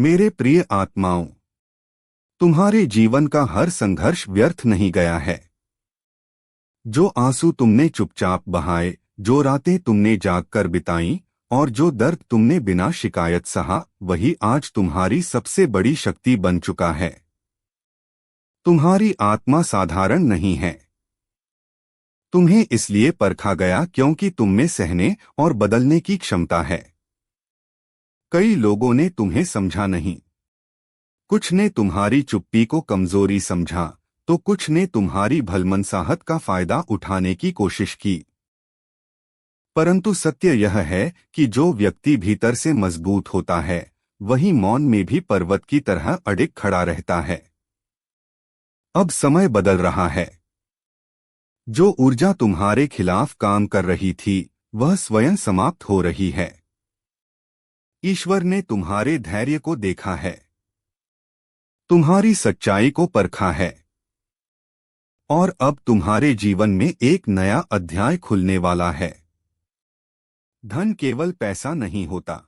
मेरे प्रिय आत्माओं, तुम्हारे जीवन का हर संघर्ष व्यर्थ नहीं गया है। जो आंसू तुमने चुपचाप बहाए, जो रातें तुमने जागकर बिताईं और जो दर्द तुमने बिना शिकायत सहा, वही आज तुम्हारी सबसे बड़ी शक्ति बन चुका है। तुम्हारी आत्मा साधारण नहीं है। तुम्हें इसलिए परखा गया क्योंकि तुममें सहने और बदलने की क्षमता है। कई लोगों ने तुम्हें समझा नहीं। कुछ ने तुम्हारी चुप्पी को कमजोरी समझा, तो कुछ ने तुम्हारी भलमनसाहत का फायदा उठाने की कोशिश की। परंतु सत्य यह है कि जो व्यक्ति भीतर से मजबूत होता है, वही मौन में भी पर्वत की तरह अडिग खड़ा रहता है। अब समय बदल रहा है। जो ऊर्जा तुम्हारे खिलाफ काम कर रही थी, वह स्वयं समाप्त हो रही है। ईश्वर ने तुम्हारे धैर्य को देखा है, तुम्हारी सच्चाई को परखा है, और अब तुम्हारे जीवन में एक नया अध्याय खुलने वाला है। धन केवल पैसा नहीं होता।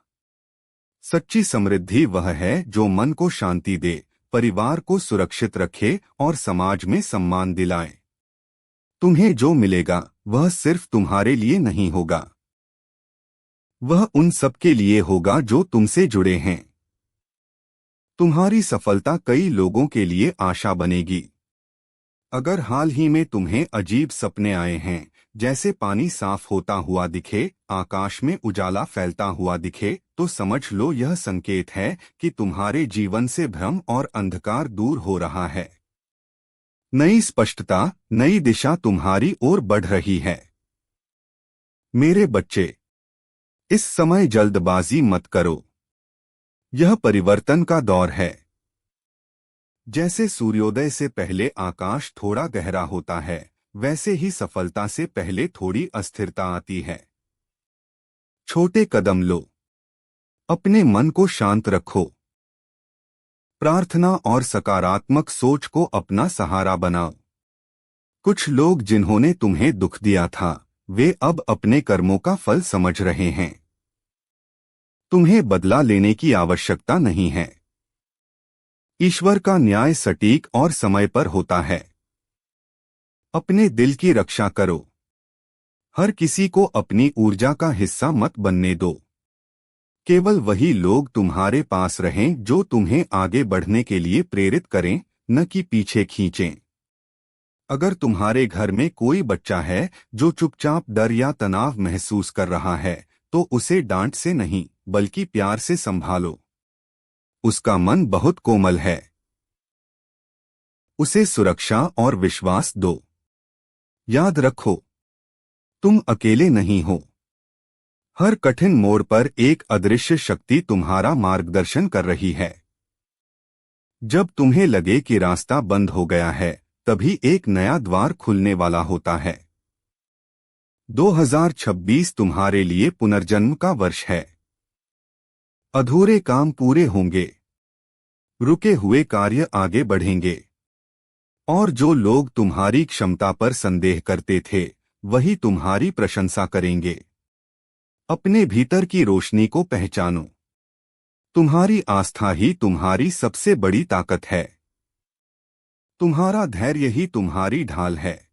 सच्ची समृद्धि वह है जो मन को शांति दे, परिवार को सुरक्षित रखे और समाज में सम्मान दिलाए। तुम्हें जो मिलेगा वह सिर्फ तुम्हारे लिए नहीं होगा, वह उन सबके लिए होगा जो तुमसे जुड़े हैं। तुम्हारी सफलता कई लोगों के लिए आशा बनेगी। अगर हाल ही में तुम्हें अजीब सपने आए हैं, जैसे पानी साफ होता हुआ दिखे, आकाश में उजाला फैलता हुआ दिखे, तो समझ लो यह संकेत है कि तुम्हारे जीवन से भ्रम और अंधकार दूर हो रहा है। नई स्पष्टता, नई दिशा तुम्हारी ओर बढ़ रही है। मेरे बच्चे, इस समय जल्दबाजी मत करो। यह परिवर्तन का दौर है। जैसे सूर्योदय से पहले आकाश थोड़ा गहरा होता है, वैसे ही सफलता से पहले थोड़ी अस्थिरता आती है। छोटे कदम लो। अपने मन को शांत रखो। प्रार्थना और सकारात्मक सोच को अपना सहारा बनाओ। कुछ लोग जिन्होंने तुम्हें दुख दिया था, वे अब अपने कर्मों का फल समझ रहे हैं। तुम्हें बदला लेने की आवश्यकता नहीं है। ईश्वर का न्याय सटीक और समय पर होता है। अपने दिल की रक्षा करो। हर किसी को अपनी ऊर्जा का हिस्सा मत बनने दो। केवल वही लोग तुम्हारे पास रहें जो तुम्हें आगे बढ़ने के लिए प्रेरित करें, न कि पीछे खींचें। अगर तुम्हारे घर में कोई बच्चा है जो चुपचाप डर या तनाव महसूस कर रहा है, तो उसे डांट से नहीं, बल्कि प्यार से संभालो। उसका मन बहुत कोमल है। उसे सुरक्षा और विश्वास दो। याद रखो, तुम अकेले नहीं हो। हर कठिन मोड़ पर एक अदृश्य शक्ति तुम्हारा मार्गदर्शन कर रही है। जब तुम्हें लगे कि रास्ता बंद हो गया है, तभी एक नया द्वार खुलने वाला होता है। 2026 तुम्हारे लिए पुनर्जन्म का वर्ष है। अधूरे काम पूरे होंगे, रुके हुए कार्य आगे बढ़ेंगे, और जो लोग तुम्हारी क्षमता पर संदेह करते थे, वही तुम्हारी प्रशंसा करेंगे। अपने भीतर की रोशनी को पहचानो। तुम्हारी आस्था ही तुम्हारी सबसे बड़ी ताकत है। तुम्हारा धैर्य ही तुम्हारी ढाल है,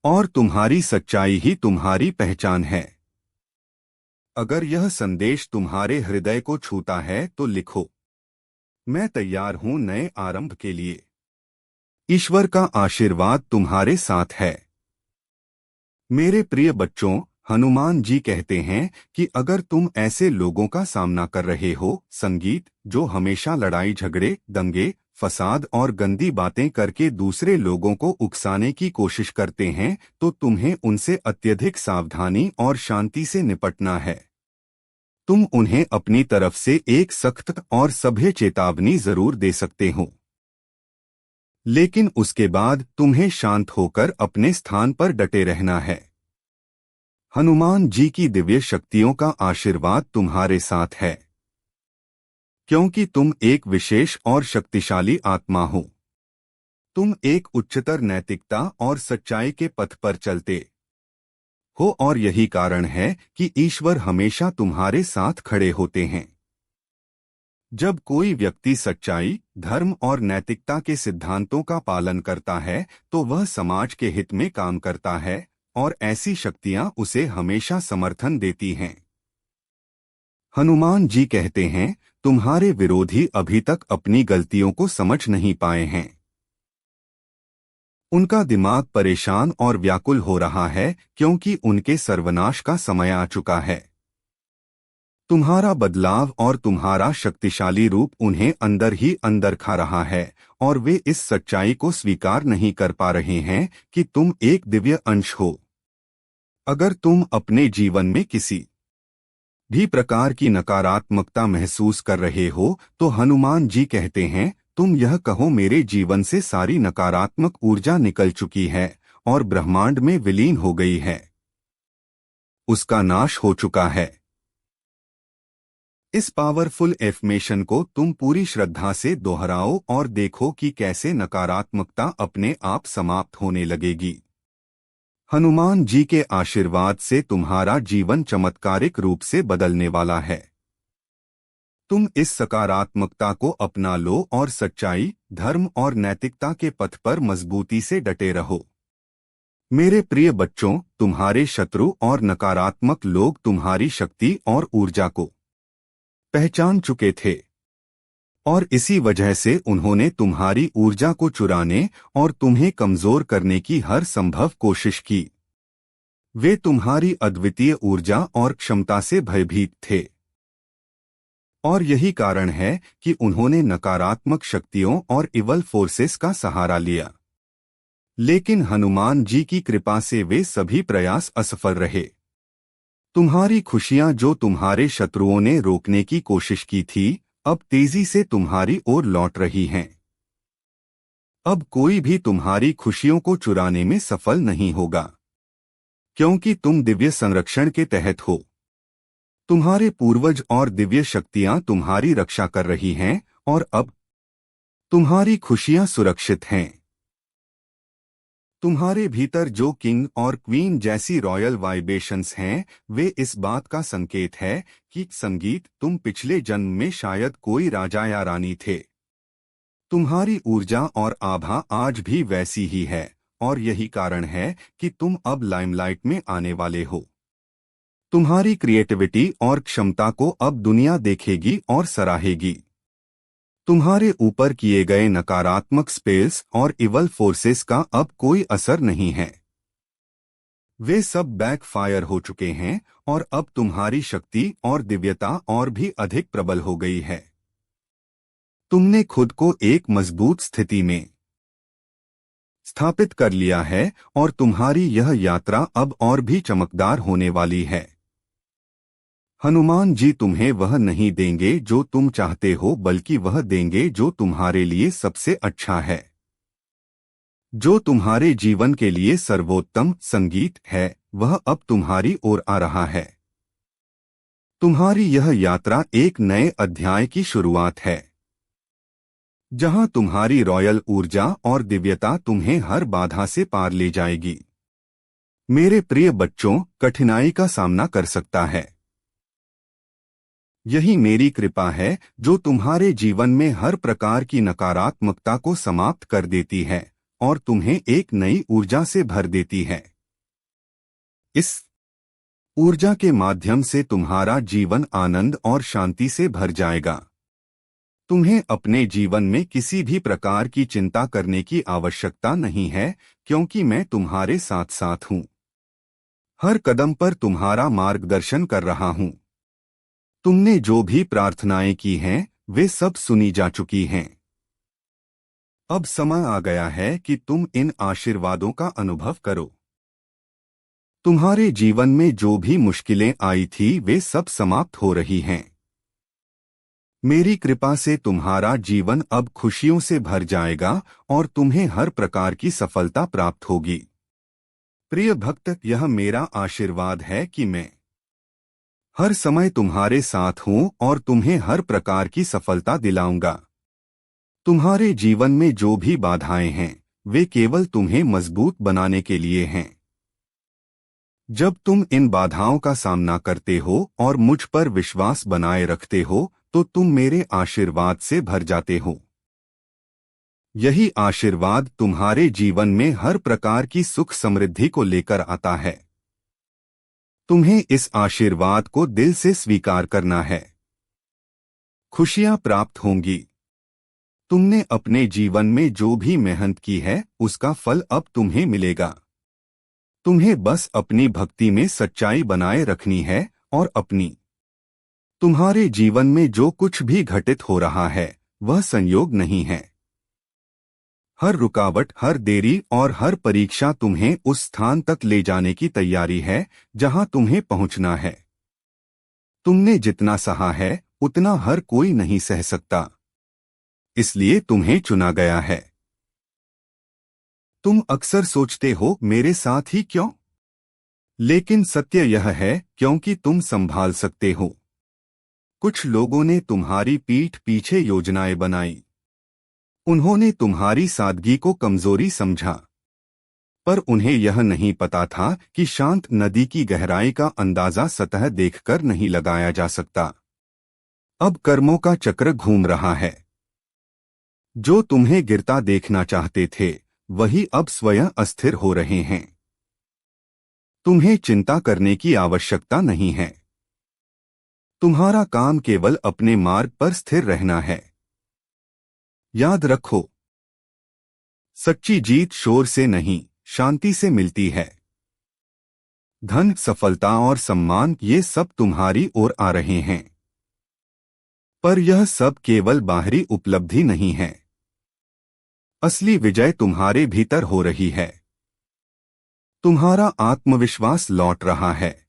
और तुम्हारी सच्चाई ही तुम्हारी पहचान है। अगर यह संदेश तुम्हारे हृदय को छूता है तो लिखो, मैं तैयार हूं नए आरंभ के लिए। ईश्वर का आशीर्वाद तुम्हारे साथ है। मेरे प्रिय बच्चों, हनुमान जी कहते हैं कि अगर तुम ऐसे लोगों का सामना कर रहे हो, संगीत जो हमेशा लड़ाई झगड़े, दंगे, फसाद और गंदी बातें करके दूसरे लोगों को उकसाने की कोशिश करते हैं, तो तुम्हें उनसे अत्यधिक सावधानी और शांति से निपटना है। तुम उन्हें अपनी तरफ से एक सख्त और सभ्य चेतावनी जरूर दे सकते हो, लेकिन उसके बाद तुम्हें शांत होकर अपने स्थान पर डटे रहना है। हनुमान जी की दिव्य शक्तियों का आशीर्वाद तुम्हारे साथ है, क्योंकि तुम एक विशेष और शक्तिशाली आत्मा हो। तुम एक उच्चतर नैतिकता और सच्चाई के पथ पर चलते हो, और यही कारण है कि ईश्वर हमेशा तुम्हारे साथ खड़े होते हैं। जब कोई व्यक्ति सच्चाई, धर्म और नैतिकता के सिद्धांतों का पालन करता है तो वह समाज के हित में काम करता है और ऐसी शक्तियां उसे हमेशा समर्थन देती हैं। हनुमान जी कहते हैं, तुम्हारे विरोधी अभी तक अपनी गलतियों को समझ नहीं पाए हैं। उनका दिमाग परेशान और व्याकुल हो रहा है क्योंकि उनके सर्वनाश का समय आ चुका है। तुम्हारा बदलाव और तुम्हारा शक्तिशाली रूप उन्हें अंदर ही अंदर खा रहा है और वे इस सच्चाई को स्वीकार नहीं कर पा रहे हैं कि तुम एक दिव्य अंश हो। अगर तुम अपने जीवन में किसी भी प्रकार की नकारात्मकता महसूस कर रहे हो तो हनुमान जी कहते हैं, तुम यह कहो मेरे जीवन से सारी नकारात्मक ऊर्जा निकल चुकी है और ब्रह्मांड में विलीन हो गई है। उसका नाश हो चुका है। इस पावरफुल एफर्मेशन को तुम पूरी श्रद्धा से दोहराओ और देखो कि कैसे नकारात्मकता अपने आप समाप्त होने लगेगी। हनुमान जी के आशीर्वाद से तुम्हारा जीवन चमत्कारिक रूप से बदलने वाला है। तुम इस सकारात्मकता को अपना लो और सच्चाई, धर्म और नैतिकता के पथ पर मजबूती से डटे रहो। मेरे प्रिय बच्चों, तुम्हारे शत्रु और नकारात्मक लोग तुम्हारी शक्ति और ऊर्जा को पहचान चुके थे और इसी वजह से उन्होंने तुम्हारी ऊर्जा को चुराने और तुम्हें कमजोर करने की हर संभव कोशिश की। वे तुम्हारी अद्वितीय ऊर्जा और क्षमता से भयभीत थे और यही कारण है कि उन्होंने नकारात्मक शक्तियों और इवल फोर्सेस का सहारा लिया। लेकिन हनुमान जी की कृपा से वे सभी प्रयास असफल रहे। तुम्हारी खुशियां जो तुम्हारे शत्रुओं ने रोकने की कोशिश की थी, अब तेजी से तुम्हारी ओर लौट रही हैं। अब कोई भी तुम्हारी खुशियों को चुराने में सफल नहीं होगा, क्योंकि तुम दिव्य संरक्षण के तहत हो। तुम्हारे पूर्वज और दिव्य शक्तियां तुम्हारी रक्षा कर रही हैं और अब तुम्हारी खुशियां सुरक्षित हैं। तुम्हारे भीतर जो किंग और क्वीन जैसी रॉयल वाइब्रेशंस हैं, वे इस बात का संकेत है कि संगीत तुम पिछले जन्म में शायद कोई राजा या रानी थे। तुम्हारी ऊर्जा और आभा आज भी वैसी ही है और यही कारण है कि तुम अब लाइमलाइट में आने वाले हो। तुम्हारी क्रिएटिविटी और क्षमता को अब दुनिया देखेगी और सराहेगी। तुम्हारे ऊपर किए गए नकारात्मक स्पेल्स और इवल फोर्सेस का अब कोई असर नहीं है। वे सब बैकफायर हो चुके हैं और अब तुम्हारी शक्ति और दिव्यता और भी अधिक प्रबल हो गई है। तुमने खुद को एक मजबूत स्थिति में स्थापित कर लिया है और तुम्हारी यह यात्रा अब और भी चमकदार होने वाली है। हनुमान जी तुम्हें वह नहीं देंगे जो तुम चाहते हो, बल्कि वह देंगे जो तुम्हारे लिए सबसे अच्छा है। जो तुम्हारे जीवन के लिए सर्वोत्तम संगीत है, वह अब तुम्हारी ओर आ रहा है। तुम्हारी यह यात्रा एक नए अध्याय की शुरुआत है, जहां तुम्हारी रॉयल ऊर्जा और दिव्यता तुम्हें हर बाधा से पार ले जाएगी। मेरे प्रिय बच्चों, कठिनाई का सामना कर सकता है। यही मेरी कृपा है जो तुम्हारे जीवन में हर प्रकार की नकारात्मकता को समाप्त कर देती है और तुम्हें एक नई ऊर्जा से भर देती है। इस ऊर्जा के माध्यम से तुम्हारा जीवन आनंद और शांति से भर जाएगा। तुम्हें अपने जीवन में किसी भी प्रकार की चिंता करने की आवश्यकता नहीं है, क्योंकि मैं तुम्हारे साथ साथ हूँ। हर कदम पर तुम्हारा मार्गदर्शन कर रहा हूँ। तुमने जो भी प्रार्थनाएं की हैं, वे सब सुनी जा चुकी हैं। अब समय आ गया है कि तुम इन आशीर्वादों का अनुभव करो। तुम्हारे जीवन में जो भी मुश्किलें आई थी, वे सब समाप्त हो रही हैं। मेरी कृपा से तुम्हारा जीवन अब खुशियों से भर जाएगा और तुम्हें हर प्रकार की सफलता प्राप्त होगी। प्रिय भक्त, यह मेरा आशीर्वाद है कि मैं हर समय तुम्हारे साथ हूं और तुम्हें हर प्रकार की सफलता दिलाऊंगा। तुम्हारे जीवन में जो भी बाधाएं हैं, वे केवल तुम्हें मजबूत बनाने के लिए हैं। जब तुम इन बाधाओं का सामना करते हो और मुझ पर विश्वास बनाए रखते हो, तो तुम मेरे आशीर्वाद से भर जाते हो। यही आशीर्वाद तुम्हारे जीवन में हर प्रकार की सुख समृद्धि को लेकर आता है। तुम्हें इस आशीर्वाद को दिल से स्वीकार करना है। खुशियां प्राप्त होंगी। तुमने अपने जीवन में जो भी मेहनत की है उसका फल अब तुम्हें मिलेगा। तुम्हें बस अपनी भक्ति में सच्चाई बनाए रखनी है और तुम्हारे जीवन में जो कुछ भी घटित हो रहा है वह संयोग नहीं है। हर रुकावट, हर देरी और हर परीक्षा तुम्हें उस स्थान तक ले जाने की तैयारी है जहां तुम्हें पहुंचना है। तुमने जितना सहा है उतना हर कोई नहीं सह सकता, इसलिए तुम्हें चुना गया है। तुम अक्सर सोचते हो मेरे साथ ही क्यों, लेकिन सत्य यह है क्योंकि तुम संभाल सकते हो। कुछ लोगों ने तुम्हारी पीठ पीछे योजनाएं बनाई। उन्होंने तुम्हारी सादगी को कमजोरी समझा, पर उन्हें यह नहीं पता था कि शांत नदी की गहराई का अंदाजा सतह देखकर नहीं लगाया जा सकता। अब कर्मों का चक्र घूम रहा है। जो तुम्हें गिरता देखना चाहते थे वही अब स्वयं अस्थिर हो रहे हैं। तुम्हें चिंता करने की आवश्यकता नहीं है। तुम्हारा काम केवल अपने मार्ग पर स्थिर रहना है। याद रखो, सच्ची जीत शोर से नहीं, शांति से मिलती है। धन, सफलता और सम्मान ये सब तुम्हारी ओर आ रहे हैं, पर यह सब केवल बाहरी उपलब्धि नहीं है। असली विजय तुम्हारे भीतर हो रही है। तुम्हारा आत्मविश्वास लौट रहा है।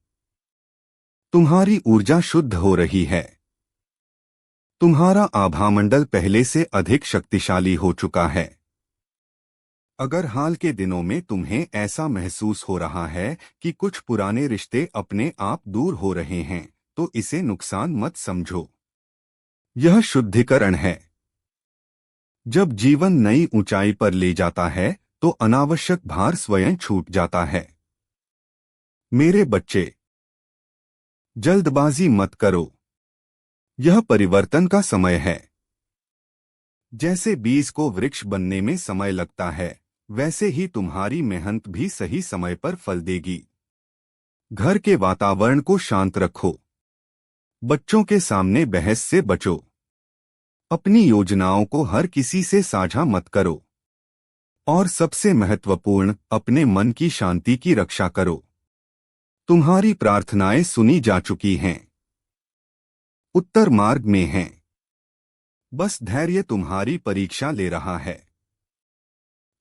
तुम्हारी ऊर्जा शुद्ध हो रही है। तुम्हारा आभामंडल पहले से अधिक शक्तिशाली हो चुका है। अगर हाल के दिनों में तुम्हें ऐसा महसूस हो रहा है कि कुछ पुराने रिश्ते अपने आप दूर हो रहे हैं, तो इसे नुकसान मत समझो। यह शुद्धिकरण है। जब जीवन नई ऊंचाई पर ले जाता है तो अनावश्यक भार स्वयं छूट जाता है। मेरे बच्चे, जल्दबाजी मत करो। यह परिवर्तन का समय है। जैसे बीज को वृक्ष बनने में समय लगता है, वैसे ही तुम्हारी मेहनत भी सही समय पर फल देगी। घर के वातावरण को शांत रखो। बच्चों के सामने बहस से बचो। अपनी योजनाओं को हर किसी से साझा मत करो। और सबसे महत्वपूर्ण, अपने मन की शांति की रक्षा करो। तुम्हारी प्रार्थनाएं सुनी जा चुकी हैं। उत्तर मार्ग में हैं। बस धैर्य तुम्हारी परीक्षा ले रहा है।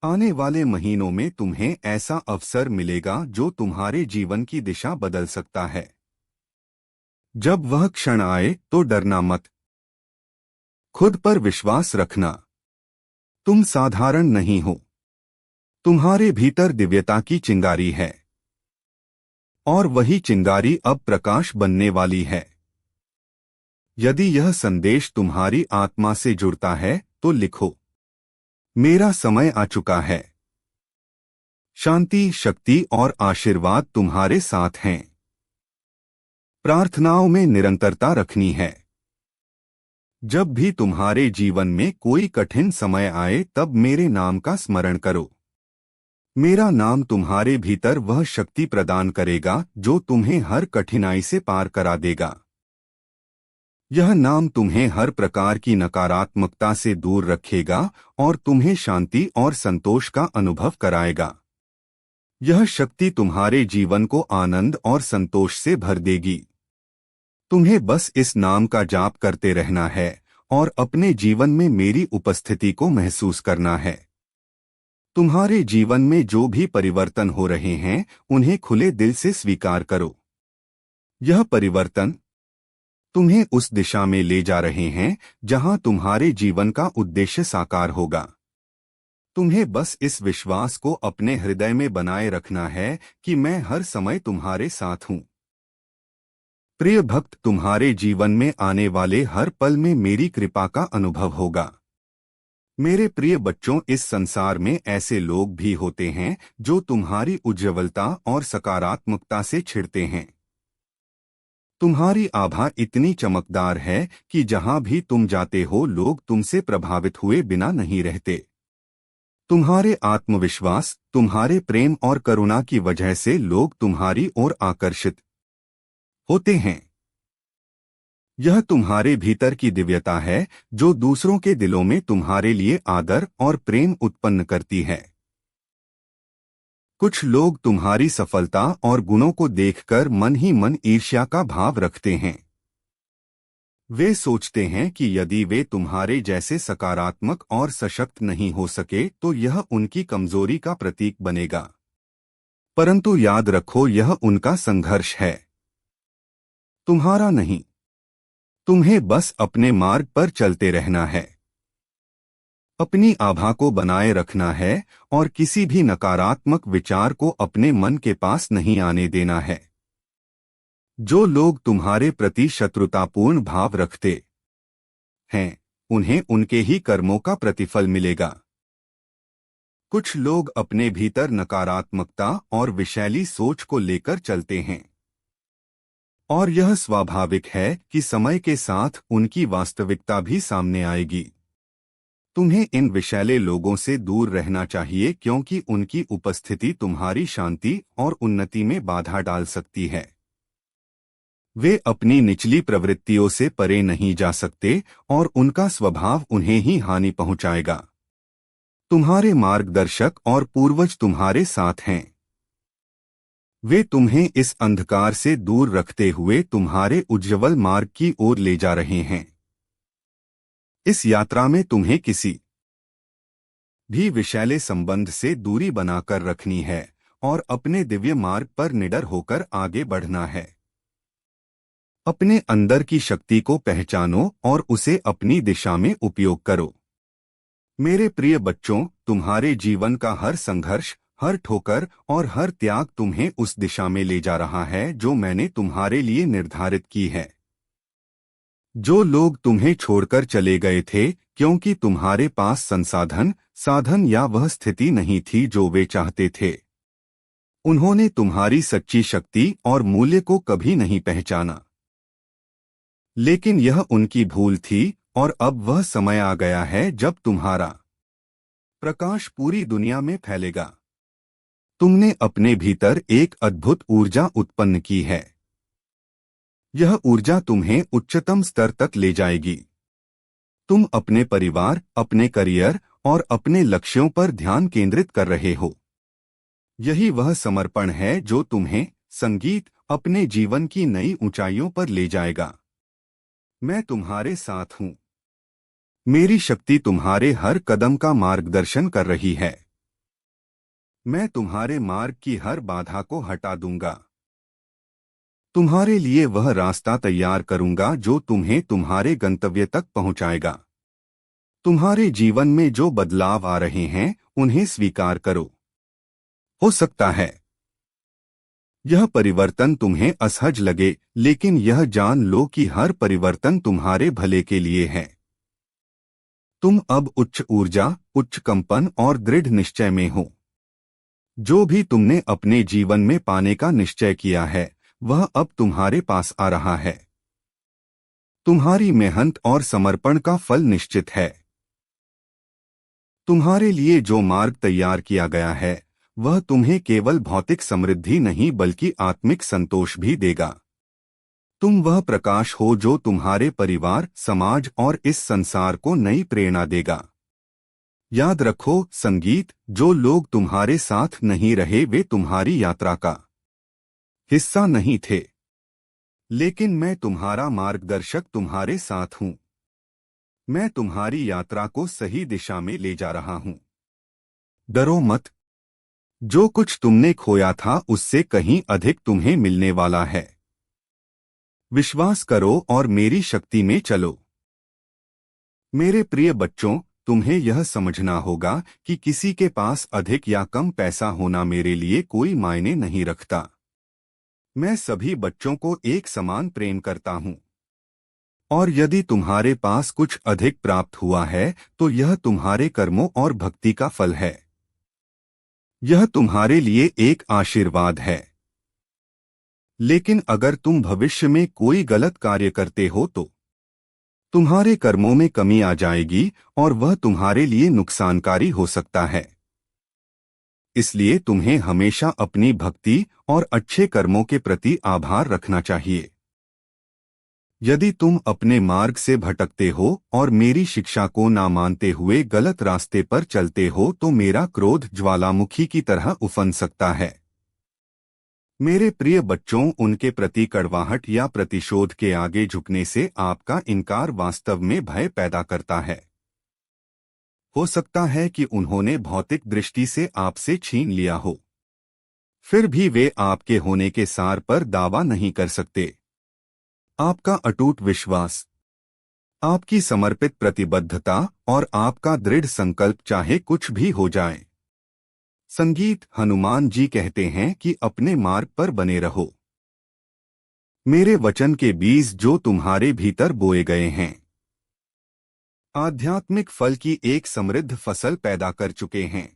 आने वाले महीनों में तुम्हें ऐसा अवसर मिलेगा जो तुम्हारे जीवन की दिशा बदल सकता है। जब वह क्षण आए तो डरना मत। खुद पर विश्वास रखना। तुम साधारण नहीं हो। तुम्हारे भीतर दिव्यता की चिंगारी है, और वही चिंगारी अब प्रकाश बनने वाली है। यदि यह संदेश तुम्हारी आत्मा से जुड़ता है तो लिखो, मेरा समय आ चुका है। शांति, शक्ति और आशीर्वाद तुम्हारे साथ हैं। प्रार्थनाओं में निरंतरता रखनी है। जब भी तुम्हारे जीवन में कोई कठिन समय आए तब मेरे नाम का स्मरण करो। मेरा नाम तुम्हारे भीतर वह शक्ति प्रदान करेगा जो तुम्हें हर कठिनाई से पार करा देगा। यह नाम तुम्हें हर प्रकार की नकारात्मकता से दूर रखेगा और तुम्हें शांति और संतोष का अनुभव कराएगा। यह शक्ति तुम्हारे जीवन को आनंद और संतोष से भर देगी। तुम्हें बस इस नाम का जाप करते रहना है और अपने जीवन में मेरी उपस्थिति को महसूस करना है। तुम्हारे जीवन में जो भी परिवर्तन हो रहे हैं उन्हें खुले दिल से स्वीकार करो। यह परिवर्तन तुम्हें उस दिशा में ले जा रहे हैं जहां तुम्हारे जीवन का उद्देश्य साकार होगा। तुम्हें बस इस विश्वास को अपने हृदय में बनाए रखना है कि मैं हर समय तुम्हारे साथ हूं। प्रिय भक्त, तुम्हारे जीवन में आने वाले हर पल में मेरी कृपा का अनुभव होगा। मेरे प्रिय बच्चों, इस संसार में ऐसे लोग भी होते हैं जो तुम्हारी उज्ज्वलता और सकारात्मकता से छिड़ते हैं। तुम्हारी आभा इतनी चमकदार है कि जहां भी तुम जाते हो लोग तुमसे प्रभावित हुए बिना नहीं रहते। तुम्हारे आत्मविश्वास, तुम्हारे प्रेम और करुणा की वजह से लोग तुम्हारी ओर आकर्षित होते हैं। यह तुम्हारे भीतर की दिव्यता है जो दूसरों के दिलों में तुम्हारे लिए आदर और प्रेम उत्पन्न करती है। कुछ लोग तुम्हारी सफलता और गुणों को देखकर मन ही मन ईर्ष्या का भाव रखते हैं। वे सोचते हैं कि यदि वे तुम्हारे जैसे सकारात्मक और सशक्त नहीं हो सके तो यह उनकी कमजोरी का प्रतीक बनेगा। परंतु याद रखो, यह उनका संघर्ष है, तुम्हारा नहीं। तुम्हें बस अपने मार्ग पर चलते रहना है, अपनी आभा को बनाए रखना है और किसी भी नकारात्मक विचार को अपने मन के पास नहीं आने देना है। जो लोग तुम्हारे प्रति शत्रुतापूर्ण भाव रखते हैं उन्हें उनके ही कर्मों का प्रतिफल मिलेगा। कुछ लोग अपने भीतर नकारात्मकता और विषैली सोच को लेकर चलते हैं और यह स्वाभाविक है कि समय के साथ उनकी वास्तविकता भी सामने आएगी। तुम्हें इन विषैले लोगों से दूर रहना चाहिए क्योंकि उनकी उपस्थिति तुम्हारी शांति और उन्नति में बाधा डाल सकती है। वे अपनी निचली प्रवृत्तियों से परे नहीं जा सकते और उनका स्वभाव उन्हें ही हानि पहुंचाएगा। तुम्हारे मार्गदर्शक और पूर्वज तुम्हारे साथ हैं। वे तुम्हें इस अंधकार से दूर रखते हुए तुम्हारे उज्ज्वल मार्ग की ओर ले जा रहे हैं। इस यात्रा में तुम्हें किसी भी विषैले संबंध से दूरी बनाकर रखनी है और अपने दिव्य मार्ग पर निडर होकर आगे बढ़ना है। अपने अंदर की शक्ति को पहचानो और उसे अपनी दिशा में उपयोग करो। मेरे प्रिय बच्चों, तुम्हारे जीवन का हर संघर्ष, हर ठोकर और हर त्याग तुम्हें उस दिशा में ले जा रहा है जो मैंने तुम्हारे लिए निर्धारित की है। जो लोग तुम्हें छोड़कर चले गए थे क्योंकि तुम्हारे पास संसाधन, साधन या वह स्थिति नहीं थी जो वे चाहते थे, उन्होंने तुम्हारी सच्ची शक्ति और मूल्य को कभी नहीं पहचाना। लेकिन यह उनकी भूल थी और अब वह समय आ गया है जब तुम्हारा प्रकाश पूरी दुनिया में फैलेगा। तुमने अपने भीतर एक अद्भुत ऊर्जा उत्पन्न की है। यह ऊर्जा तुम्हें उच्चतम स्तर तक ले जाएगी। तुम अपने परिवार, अपने करियर और अपने लक्ष्यों पर ध्यान केंद्रित कर रहे हो। यही वह समर्पण है जो तुम्हें संगीत अपने जीवन की नई ऊंचाइयों पर ले जाएगा। मैं तुम्हारे साथ हूं। मेरी शक्ति तुम्हारे हर कदम का मार्गदर्शन कर रही है। मैं तुम्हारे मार्ग की हर बाधा को हटा दूंगा। तुम्हारे लिए वह रास्ता तैयार करूंगा जो तुम्हें तुम्हारे गंतव्य तक पहुंचाएगा। तुम्हारे जीवन में जो बदलाव आ रहे हैं उन्हें स्वीकार करो। हो सकता है यह परिवर्तन तुम्हें असहज लगे, लेकिन यह जान लो कि हर परिवर्तन तुम्हारे भले के लिए है। तुम अब उच्च ऊर्जा, उच्च कंपन और दृढ़ निश्चय में हो। जो भी तुमने अपने जीवन में पाने का निश्चय किया है वह अब तुम्हारे पास आ रहा है। तुम्हारी मेहनत और समर्पण का फल निश्चित है। तुम्हारे लिए जो मार्ग तैयार किया गया है वह तुम्हें केवल भौतिक समृद्धि नहीं बल्कि आत्मिक संतोष भी देगा। तुम वह प्रकाश हो जो तुम्हारे परिवार, समाज और इस संसार को नई प्रेरणा देगा। याद रखो, संगीत, जो लोग तुम्हारे साथ नहीं रहे वे तुम्हारी यात्रा का हिस्सा नहीं थे, लेकिन मैं तुम्हारा मार्गदर्शक तुम्हारे साथ हूं। मैं तुम्हारी यात्रा को सही दिशा में ले जा रहा हूं। डरो मत। जो कुछ तुमने खोया था उससे कहीं अधिक तुम्हें मिलने वाला है। विश्वास करो और मेरी शक्ति में चलो। मेरे प्रिय बच्चों, तुम्हें यह समझना होगा कि किसी के पास अधिक या कम पैसा होना मेरे लिए कोई मायने नहीं रखता। मैं सभी बच्चों को एक समान प्रेम करता हूं। और यदि तुम्हारे पास कुछ अधिक प्राप्त हुआ है तो यह तुम्हारे कर्मों और भक्ति का फल है। यह तुम्हारे लिए एक आशीर्वाद है। लेकिन अगर तुम भविष्य में कोई गलत कार्य करते हो तो तुम्हारे कर्मों में कमी आ जाएगी और वह तुम्हारे लिए नुकसानकारी हो सकता है। इसलिए तुम्हें हमेशा अपनी भक्ति और अच्छे कर्मों के प्रति आभार रखना चाहिए। यदि तुम अपने मार्ग से भटकते हो और मेरी शिक्षा को ना मानते हुए गलत रास्ते पर चलते हो तो मेरा क्रोध ज्वालामुखी की तरह उफन सकता है। मेरे प्रिय बच्चों, उनके प्रति कड़वाहट या प्रतिशोध के आगे झुकने से आपका इनकार वास्तव में भय पैदा करता है। हो सकता है कि उन्होंने भौतिक दृष्टि से आपसे छीन लिया हो, फिर भी वे आपके होने के सार पर दावा नहीं कर सकते। आपका अटूट विश्वास, आपकी समर्पित प्रतिबद्धता और आपका दृढ़ संकल्प चाहे कुछ भी हो जाए। संगीत हनुमान जी कहते हैं कि अपने मार्ग पर बने रहो। मेरे वचन के बीज जो तुम्हारे भीतर बोए गए हैं आध्यात्मिक फल की एक समृद्ध फसल पैदा कर चुके हैं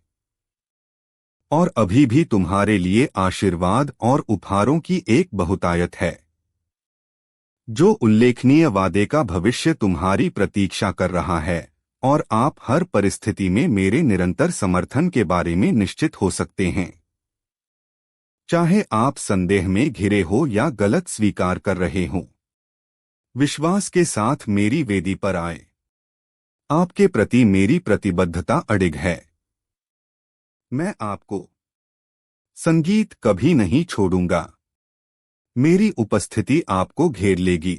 और अभी भी तुम्हारे लिए आशीर्वाद और उपहारों की एक बहुतायत है। जो उल्लेखनीय वादे का भविष्य तुम्हारी प्रतीक्षा कर रहा है और आप हर परिस्थिति में मेरे निरंतर समर्थन के बारे में निश्चित हो सकते हैं। चाहे आप संदेह में घिरे हो या गलत स्वीकार कर रहे हो, विश्वास के साथ मेरी वेदी पर आए। आपके प्रति मेरी प्रतिबद्धता अडिग है। मैं आपको संगीत कभी नहीं छोड़ूंगा। मेरी उपस्थिति आपको घेर लेगी,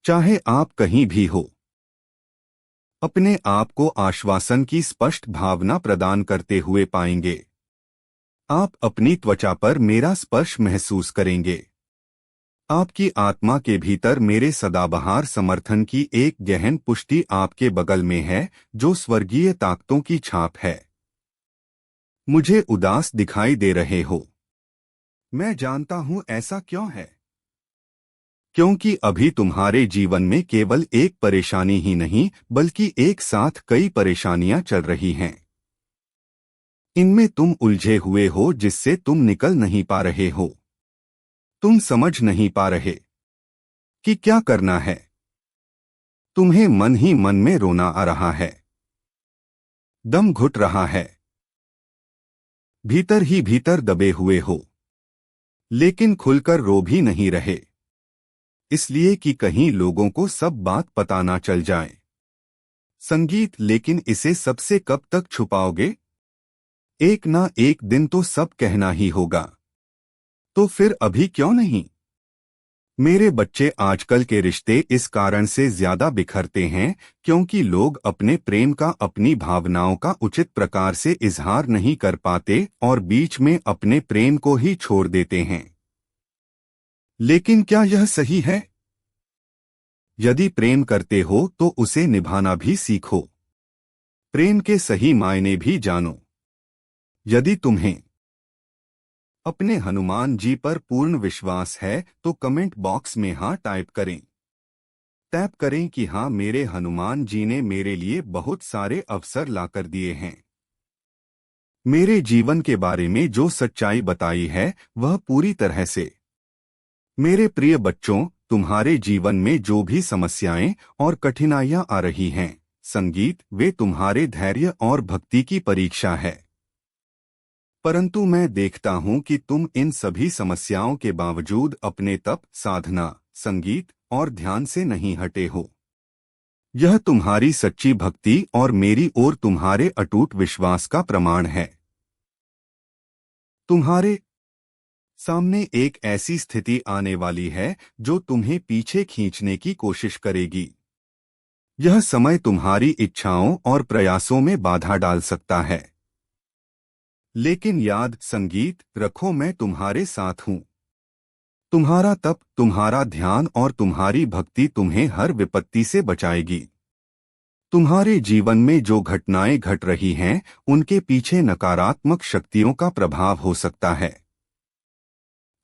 चाहे आप कहीं भी हो। अपने आप को आश्वासन की स्पष्ट भावना प्रदान करते हुए पाएंगे। आप अपनी त्वचा पर मेरा स्पर्श महसूस करेंगे। आपकी आत्मा के भीतर मेरे सदाबहार समर्थन की एक गहन पुष्टि आपके बगल में है, जो स्वर्गीय ताकतों की छाप है। मुझे उदास दिखाई दे रहे हो। मैं जानता हूं ऐसा क्यों है, क्योंकि अभी तुम्हारे जीवन में केवल एक परेशानी ही नहीं बल्कि एक साथ कई परेशानियां चल रही हैं। इनमें तुम उलझे हुए हो जिससे तुम निकल नहीं पा रहे हो। तुम समझ नहीं पा रहे कि क्या करना है। तुम्हें मन ही मन में रोना आ रहा है, दम घुट रहा है, भीतर ही भीतर दबे हुए हो, लेकिन खुलकर रो भी नहीं रहे, इसलिए कि कहीं लोगों को सब बात पता ना चल जाए। संगीत, लेकिन इसे सबसे कब तक छुपाओगे? एक ना एक दिन तो सब कहना ही होगा। तो फिर अभी क्यों नहीं? मेरे बच्चे, आजकल के रिश्ते इस कारण से ज्यादा बिखरते हैं क्योंकि लोग अपने प्रेम का, अपनी भावनाओं का उचित प्रकार से इजहार नहीं कर पाते और बीच में अपने प्रेम को ही छोड़ देते हैं। लेकिन क्या यह सही है? यदि प्रेम करते हो तो उसे निभाना भी सीखो। प्रेम के सही मायने भी जानो। यदि तुम्हें अपने हनुमान जी पर पूर्ण विश्वास है तो कमेंट बॉक्स में हाँ टाइप करें। टैप करें कि हाँ, मेरे हनुमान जी ने मेरे लिए बहुत सारे अवसर लाकर दिए हैं। मेरे जीवन के बारे में जो सच्चाई बताई है वह पूरी तरह से। मेरे प्रिय बच्चों, तुम्हारे जीवन में जो भी समस्याएं और कठिनाइयां आ रही हैं, संगीत, वे तुम्हारे धैर्य और भक्ति की परीक्षा है। परंतु मैं देखता हूं कि तुम इन सभी समस्याओं के बावजूद अपने तप, साधना, संगीत और ध्यान से नहीं हटे हो। यह तुम्हारी सच्ची भक्ति और मेरी ओर तुम्हारे अटूट विश्वास का प्रमाण है। तुम्हारे सामने एक ऐसी स्थिति आने वाली है जो तुम्हें पीछे खींचने की कोशिश करेगी। यह समय तुम्हारी इच्छाओं और प्रयासों में बाधा डाल सकता है। लेकिन याद, संगीत, रखो, मैं तुम्हारे साथ हूं। तुम्हारा तप, तुम्हारा ध्यान और तुम्हारी भक्ति तुम्हें हर विपत्ति से बचाएगी। तुम्हारे जीवन में जो घटनाएं घट रही हैं, उनके पीछे नकारात्मक शक्तियों का प्रभाव हो सकता है।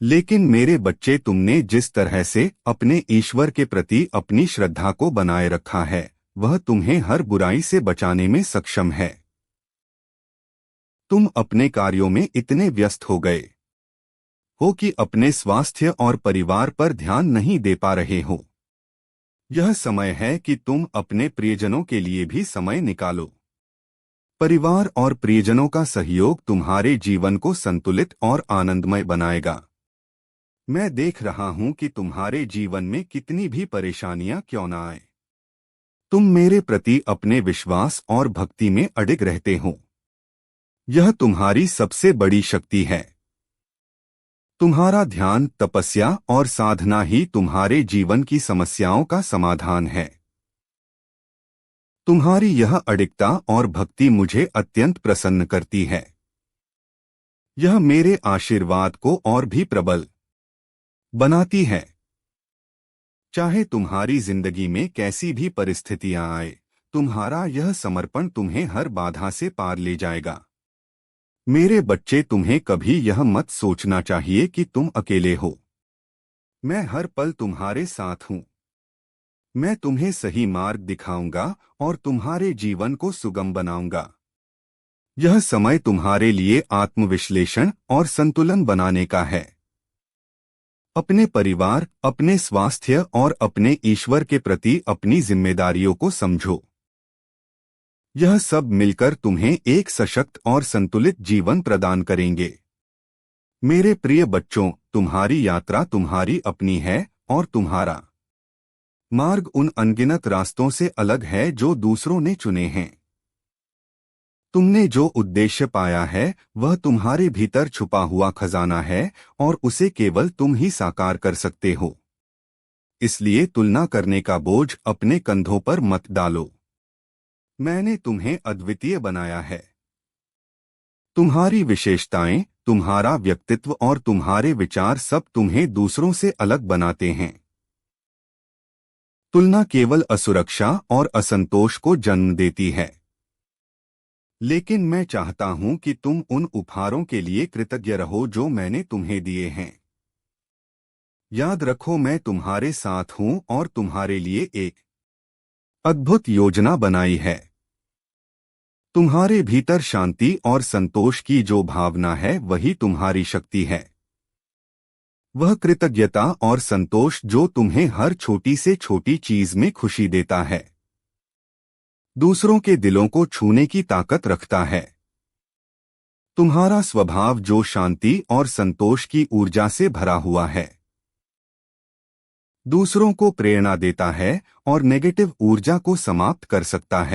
लेकिन मेरे बच्चे, तुमने जिस तरह से अपने ईश्वर के प्रति अपनी श्रद्धा को बनाए रखा है, वह तुम्हें हर बुराई से बचाने में सक्षम है। तुम अपने कार्यों में इतने व्यस्त हो गए हो कि अपने स्वास्थ्य और परिवार पर ध्यान नहीं दे पा रहे हो। यह समय है कि तुम अपने प्रियजनों के लिए भी समय निकालो। परिवार और प्रियजनों का सहयोग तुम्हारे जीवन को संतुलित और आनंदमय बनाएगा। मैं देख रहा हूं कि तुम्हारे जीवन में कितनी भी परेशानियां क्यों न आए, तुम मेरे प्रति अपने विश्वास और भक्ति में अडिग रहते हो। यह तुम्हारी सबसे बड़ी शक्ति है। तुम्हारा ध्यान, तपस्या और साधना ही तुम्हारे जीवन की समस्याओं का समाधान है। तुम्हारी यह अडिगता और भक्ति मुझे अत्यंत प्रसन्न करती है। यह मेरे आशीर्वाद को और भी प्रबल बनाती है। चाहे तुम्हारी जिंदगी में कैसी भी परिस्थितियां आए, तुम्हारा यह समर्पण तुम्हें हर बाधा से पार ले जाएगा। मेरे बच्चे, तुम्हें कभी यह मत सोचना चाहिए कि तुम अकेले हो। मैं हर पल तुम्हारे साथ हूं। मैं तुम्हें सही मार्ग दिखाऊंगा और तुम्हारे जीवन को सुगम बनाऊंगा। यह समय तुम्हारे लिए आत्मविश्लेषण और संतुलन बनाने का है। अपने परिवार, अपने स्वास्थ्य और अपने ईश्वर के प्रति अपनी जिम्मेदारियों को समझो। यह सब मिलकर तुम्हें एक सशक्त और संतुलित जीवन प्रदान करेंगे। मेरे प्रिय बच्चों, तुम्हारी यात्रा तुम्हारी अपनी है और तुम्हारा मार्ग उन अनगिनत रास्तों से अलग है जो दूसरों ने चुने हैं। तुमने जो उद्देश्य पाया है वह तुम्हारे भीतर छुपा हुआ खजाना है और उसे केवल तुम ही साकार कर सकते हो। इसलिए तुलना करने का बोझ अपने कंधों पर मत डालो। मैंने तुम्हें अद्वितीय बनाया है। तुम्हारी विशेषताएं, तुम्हारा व्यक्तित्व और तुम्हारे विचार सब तुम्हें दूसरों से अलग बनाते हैं। तुलना केवल असुरक्षा और असंतोष को जन्म देती है। लेकिन मैं चाहता हूं कि तुम उन उपहारों के लिए कृतज्ञ रहो जो मैंने तुम्हें दिए हैं। याद रखो, मैं तुम्हारे साथ हूं और तुम्हारे लिए एक अद्भुत योजना बनाई है। तुम्हारे भीतर शांति और संतोष की जो भावना है वही तुम्हारी शक्ति है। वह कृतज्ञता और संतोष जो तुम्हें हर छोटी से छोटी चीज में खुशी देता है, दूसरों के दिलों को छूने की ताकत रखता है। तुम्हारा स्वभाव जो शांति और संतोष की ऊर्जा से भरा हुआ है, दूसरों को प्रेरणा देता है और नेगेटिव ऊर्जा को समाप्त कर सकता है।